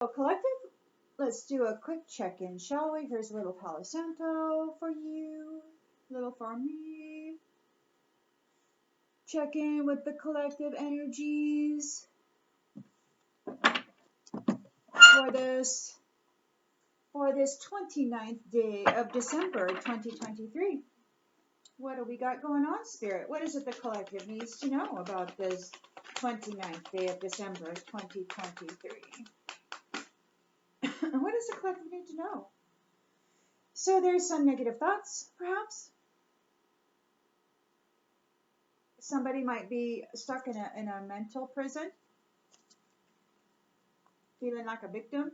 Collective, let's do a quick check-in, shall we? Here's a little Palo Santo for you, little for me. Check in with the collective energies for this 29th day of December 2023. What do we got going on, Spirit? What is it the collective needs to know about this 29th day of December 2023? What does the collective need to know? So there's some negative thoughts, perhaps. Somebody might be stuck in a mental prison, feeling like a victim.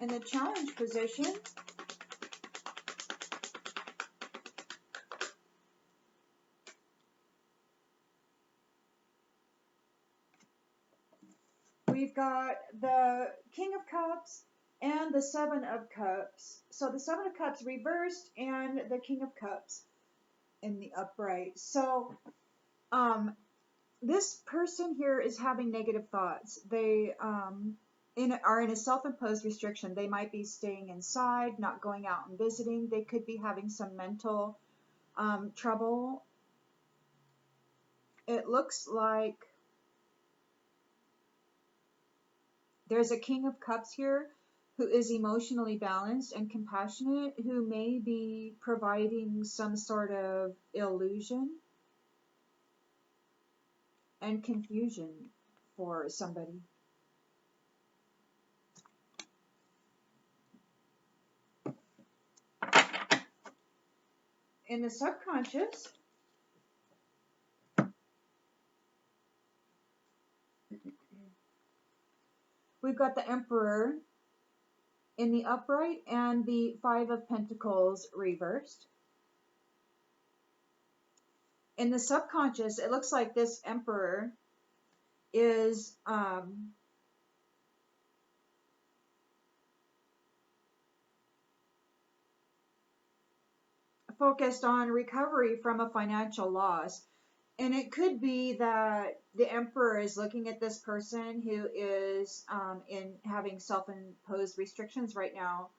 In the challenge position, we've got the King of Cups and the Seven of Cups. So the Seven of Cups reversed and the King of Cups in the upright. So this person here is having negative thoughts. They are in a self-imposed restriction. They might be staying inside, not going out and visiting. They could be having some mental trouble. It looks like there's a King of Cups here who is emotionally balanced and compassionate, who may be providing some sort of illusion and confusion for somebody. In the subconscious, we've got the Emperor in the upright and the Five of Pentacles reversed. In the subconscious, it looks like this Emperor is focused on recovery from a financial loss. And it could be that the Emperor is looking at this person who is in having self-imposed restrictions right now,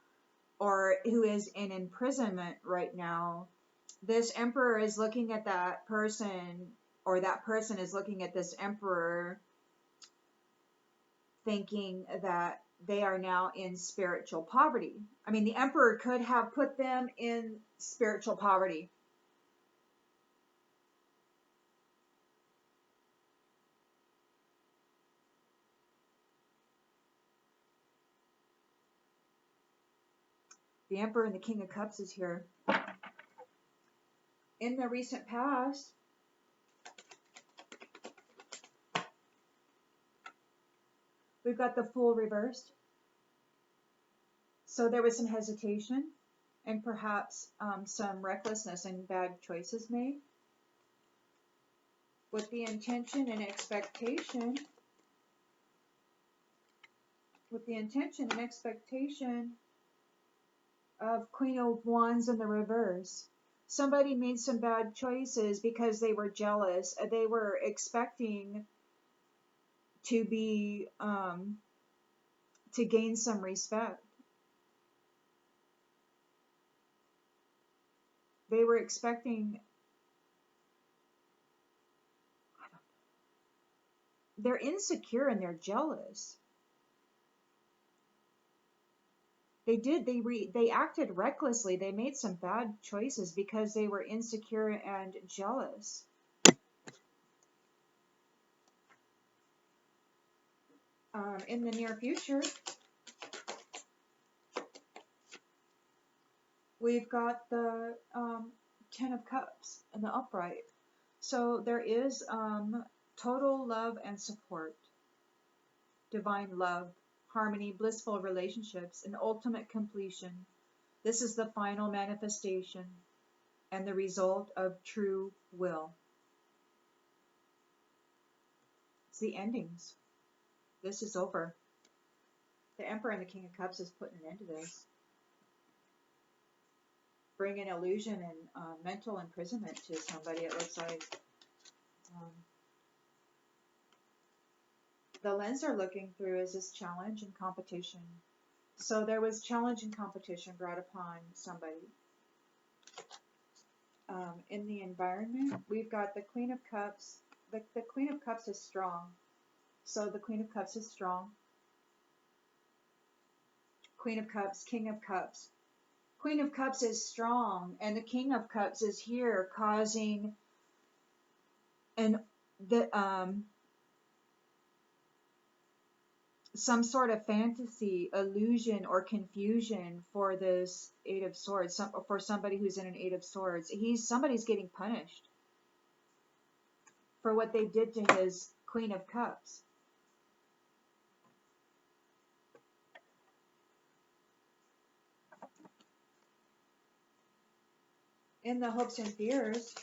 or who is in imprisonment right now. This Emperor is looking at that person, or that person is looking at this Emperor, thinking that they are now in spiritual poverty. I mean, the Emperor could have put them in spiritual poverty. The Emperor and the King of Cups is here. In the recent past, we've got the Fool reversed. So there was some hesitation and perhaps some recklessness and bad choices made, with the intention and expectation, of Queen of Wands in the reverse. Somebody made some bad choices because they were jealous. They were expecting to be to gain some respect. They were expecting, they're insecure and they're jealous. They acted recklessly. They made some bad choices because they were insecure and jealous. In the near future, we've got the Ten of Cups in the upright. So there is total love and support, divine love, harmony, blissful relationships, and ultimate completion. This is the final manifestation and the result of true will. It's the endings. This is over. The Emperor and the King of Cups is putting an end to this. Bringing illusion and mental imprisonment to somebody, it looks like. the lens they're looking through is this challenge and competition. So there was challenge and competition brought upon somebody. In the environment, we've got the Queen of Cups. The Queen of Cups is strong. So the Queen of Cups is strong. Queen of Cups, King of Cups. Queen of Cups is strong, and the King of Cups is here causing some sort of fantasy, illusion, or confusion for this Eight of Swords. For somebody who's in an Eight of Swords, somebody's getting punished for what they did to his Queen of Cups. In the hopes and fears,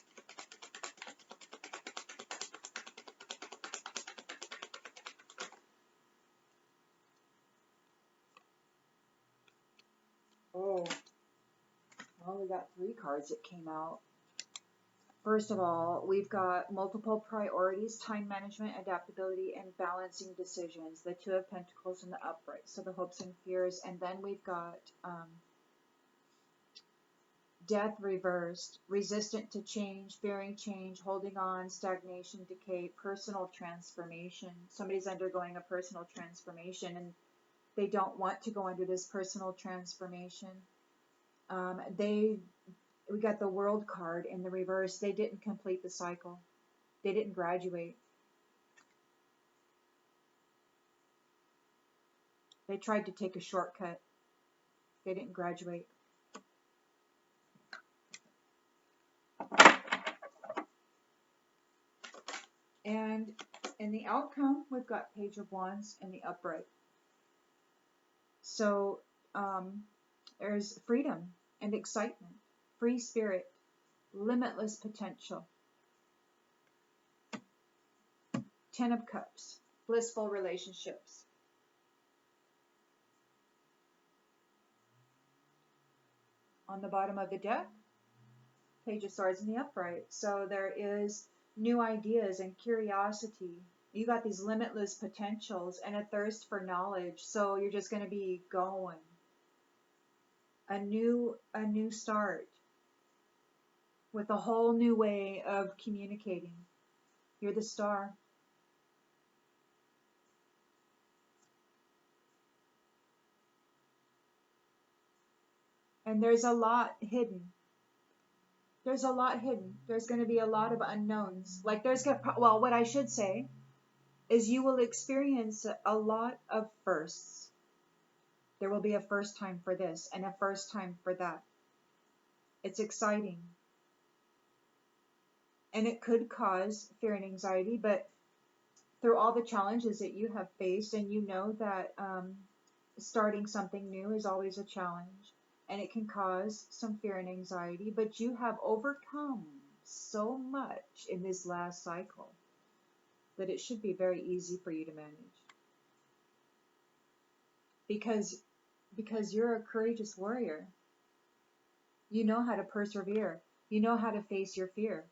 oh, well, we got 3 cards that came out. First of all, we've got multiple priorities, time management, adaptability, and balancing decisions. The Two of Pentacles and the upright. So the hopes and fears. And then we've got death reversed, resistant to change, fearing change, holding on, stagnation, decay, personal transformation. Somebody's undergoing a personal transformation and they don't want to go under this personal transformation. We got the World card in the reverse. They didn't complete the cycle. They didn't graduate. They tried to take a shortcut. They didn't graduate. And in the outcome, we've got Page of Wands and the upright. So there's freedom and excitement, free spirit, limitless potential. 10 of Cups, blissful relationships. On the bottom of the deck, Page of Swords in the upright. So there is new ideas and curiosity. You got these limitless potentials and a thirst for knowledge. So you're just going to be going. A new start with a whole new way of communicating. You're the star. And there's a lot hidden. There's a lot hidden. There's going to be a lot of unknowns. Well, what I should say is you will experience a lot of firsts. There will be a first time for this and a first time for that. It's exciting. And it could cause fear and anxiety, but through all the challenges that you have faced, and you know that starting something new is always a challenge. And it can cause some fear and anxiety, but you have overcome so much in this last cycle that it should be very easy for you to manage. Because you're a courageous warrior. You know how to persevere. You know how to face your fear.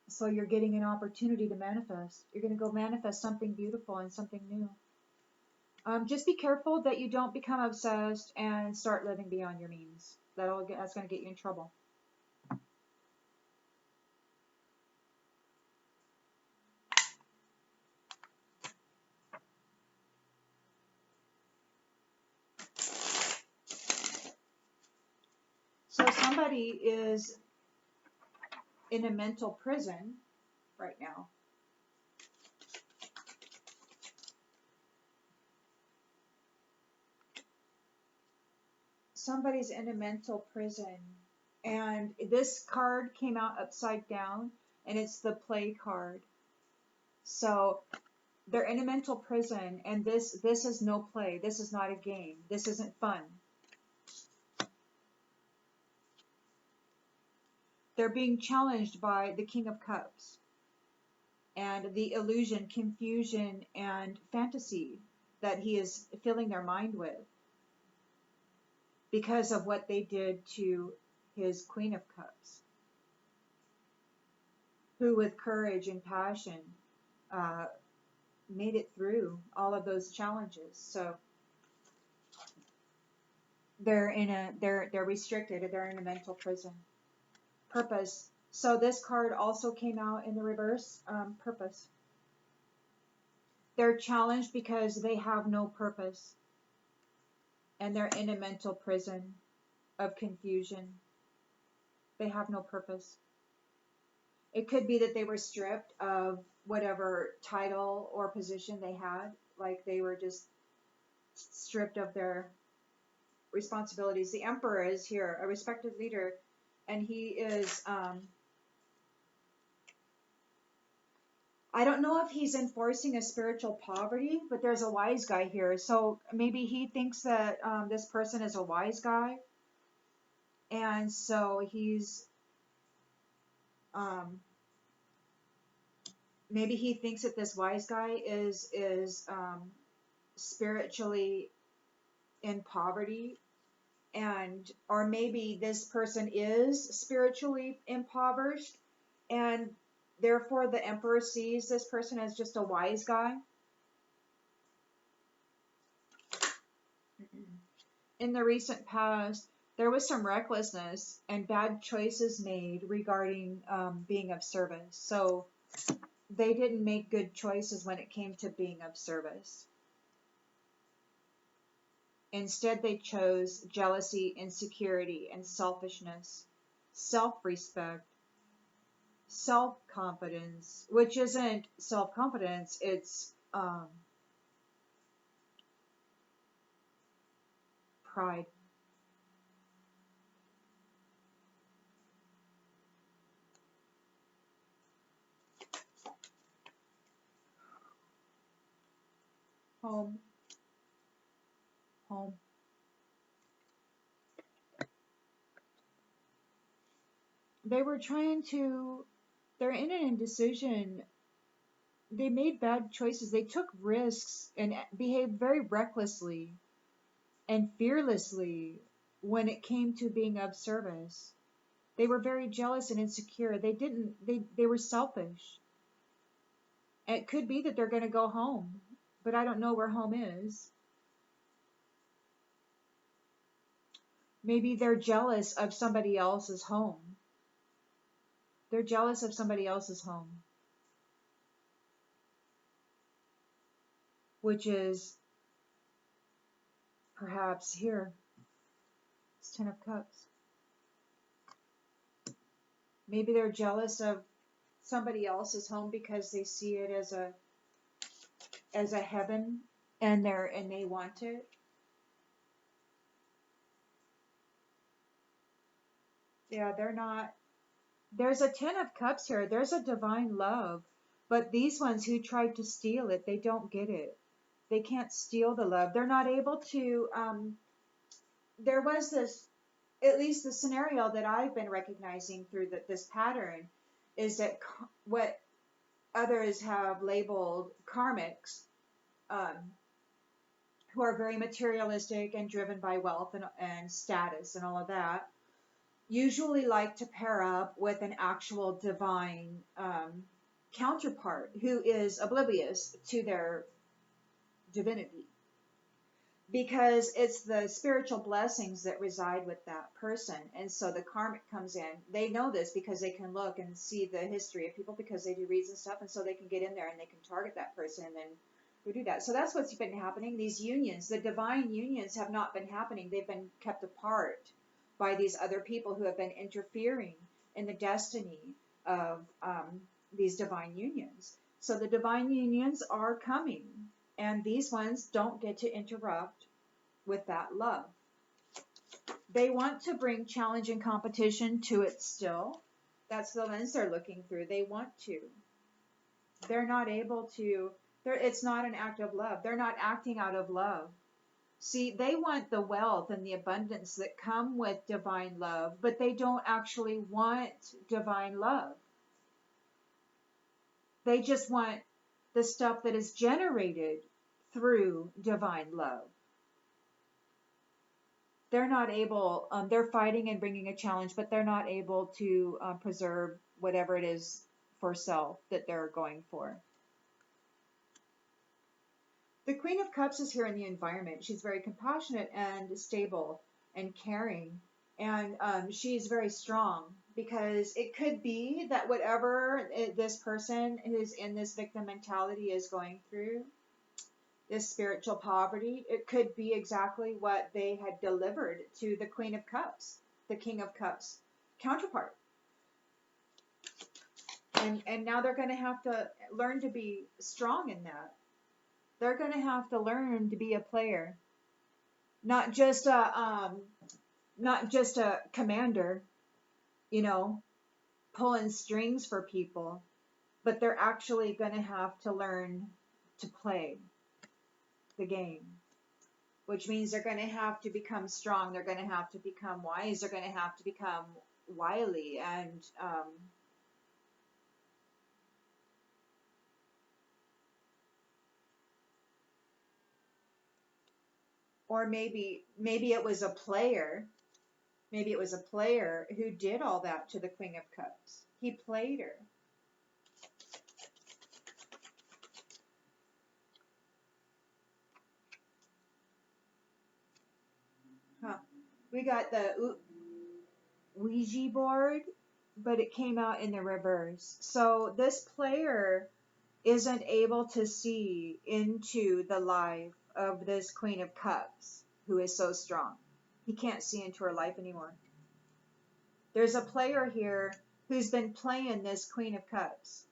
So you're getting an opportunity to manifest. You're going to go manifest something beautiful and something new. Just be careful that you don't become obsessed and start living beyond your means. That's going to get you in trouble. So somebody is in a mental prison right now. Somebody's in a mental prison, and this card came out upside down, and it's the play card. So they're in a mental prison, and this is no play. This is not a game. This isn't fun. They're being challenged by the King of Cups and the illusion, confusion, and fantasy that he is filling their mind with because of what they did to his Queen of Cups, who with courage and passion uh, made it through all of those challenges. So they're restricted. They're in a mental prison. Purpose. So this card also came out in the reverse. Purpose. They're challenged because they have no purpose, and they're in a mental prison of confusion. They have no purpose. It could be that they were stripped of whatever title or position they had, like they were just stripped of their responsibilities. The Emperor is here, a respected leader, and he is, I don't know if he's enforcing a spiritual poverty, but there's a wise guy here. So maybe he thinks that this person is a wise guy, and so he's, maybe he thinks that this wise guy is spiritually in poverty, and or maybe this person is spiritually impoverished, and therefore the Emperor sees this person as just a wise guy. In the recent past, there was some recklessness and bad choices made regarding being of service. So they didn't make good choices when it came to being of service. Instead, they chose jealousy, insecurity, and selfishness, self-respect, self-confidence, which isn't self-confidence, it's pride. Home. Home. They were trying to, they're in an indecision. They made bad choices. They took risks and behaved very recklessly and fearlessly when it came to being of service. They were very jealous and insecure. They were selfish. It could be that they're going to go home, but I don't know where home is. Maybe they're jealous of somebody else's home. They're jealous of somebody else's home, which is perhaps here. It's Ten of Cups. Maybe they're jealous of somebody else's home because they see it as a heaven, and they want it. Yeah, they're not. There's a Ten of Cups here. There's a divine love, but these ones who tried to steal it, they don't get it. They can't steal the love. They're not able to. There was this, at least the scenario that I've been recognizing through this pattern, is that what others have labeled karmics, who are very materialistic and driven by wealth and status and all of that, usually like to pair up with an actual divine counterpart who is oblivious to their divinity, because it's the spiritual blessings that reside with that person. And so the karmic comes in. They know this because they can look and see the history of people, because they do reads and stuff, and so they can get in there and they can target that person and then go do that. So that's what's been happening. These unions, the divine unions, have not been happening. They've been kept apart by these other people who have been interfering in the destiny of these divine unions. So the divine unions are coming, and these ones don't get to interrupt with that love. They want to bring challenge and competition to it still. That's the lens they're looking through. They want to. They're not able to. It's not an act of love. They're not acting out of love. See, they want the wealth and the abundance that come with divine love, but they don't actually want divine love. They just want the stuff that is generated through divine love. they're not able, they're fighting and bringing a challenge, but they're not able to preserve whatever it is for self that they're going for. The Queen of Cups is here in the environment. She's very compassionate and stable and caring, and she's very strong, because it could be that whatever this person who's in this victim mentality is going through, this spiritual poverty, it could be exactly what they had delivered to the Queen of Cups, the King of Cups counterpart. And now they're going to have to learn to be strong in that. They're going to have to learn to be a player, not just a commander, pulling strings for people, but they're actually going to have to learn to play the game, which means they're going to have to become strong. They're going to have to become wise. They're going to have to become wily, and or maybe it was a player. Maybe it was a player who did all that to the Queen of Cups. He played her. Huh. We got the Ouija board, but it came out in the reverse. So this player isn't able to see into the life of this Queen of Cups, who is so strong. He can't see into her life anymore. There's a player here who's been playing this Queen of Cups,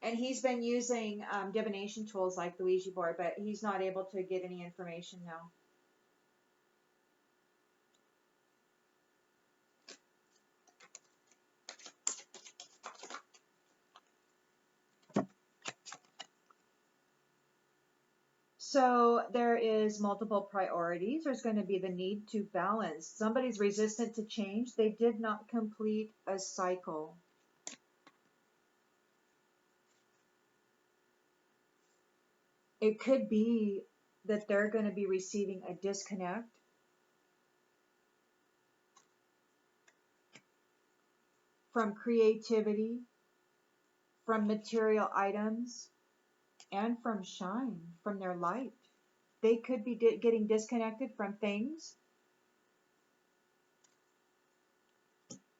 and he's been using divination tools like the Ouija board, but he's not able to get any information now. So there is multiple priorities. There's going to be the need to balance. Somebody's resistant to change. They did not complete a cycle. It could be that they're going to be receiving a disconnect from creativity, from material items, and from shine, from their light. They could be getting disconnected from things.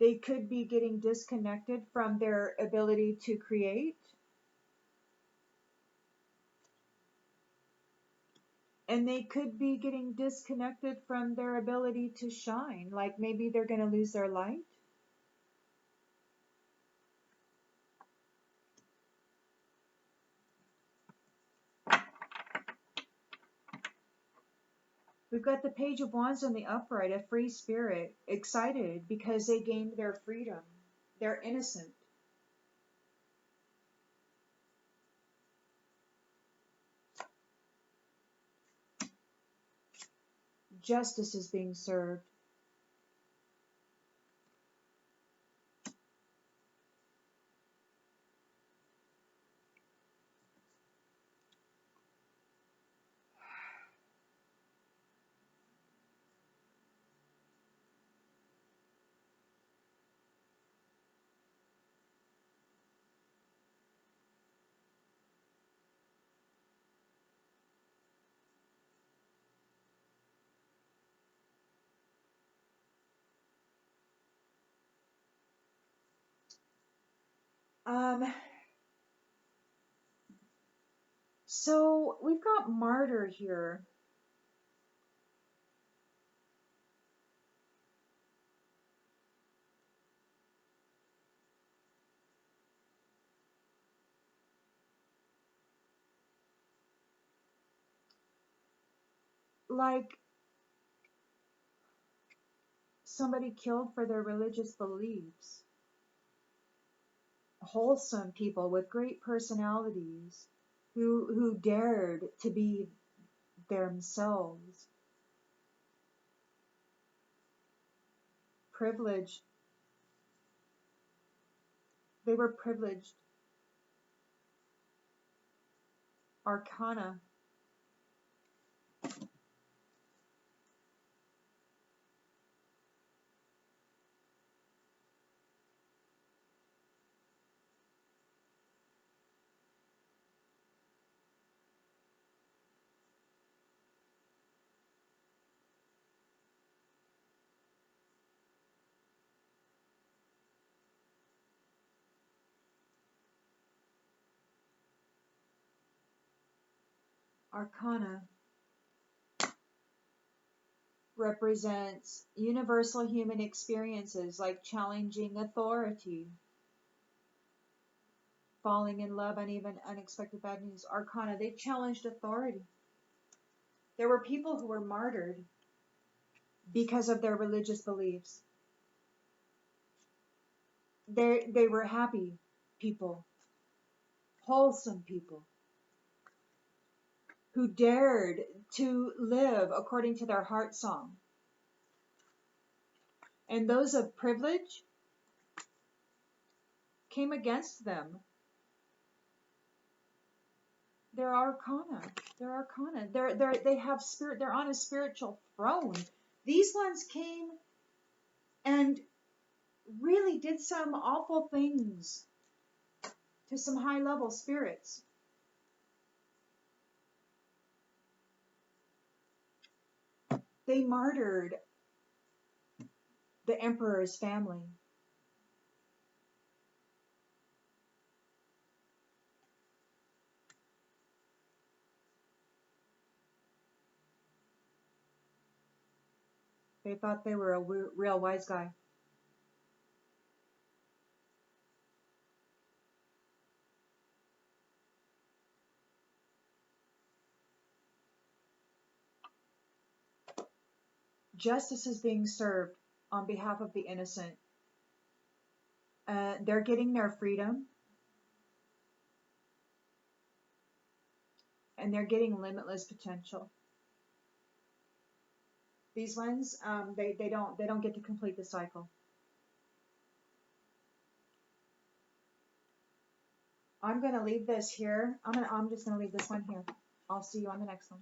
They could be getting disconnected from their ability to create. And they could be getting disconnected from their ability to shine. Like maybe they're going to lose their light. We've got the Page of Wands on the upright, a free spirit, excited because they gained their freedom. They're innocent. Justice is being served. So we've got Martyr here. Like somebody killed for their religious beliefs. Wholesome people with great personalities who dared to be themselves. Privileged. They were privileged. Arcana. Arcana represents universal human experiences like challenging authority, falling in love, and even unexpected bad news. Arcana, they challenged authority. There were people who were martyred because of their religious beliefs. They were happy people, wholesome people, who dared to live according to their heart song. And those of privilege came against them. They're arcana. They're arcana. They have spirit. They're on a spiritual throne. These ones came and really did some awful things to some high level spirits. They martyred the emperor's family. They thought they were a real wise guy. Justice is being served on behalf of the innocent. They're getting their freedom, and they're getting limitless potential. These ones, they don't get to complete the cycle. I'm gonna leave this here. I'm just gonna leave this one here. I'll see you on the next one.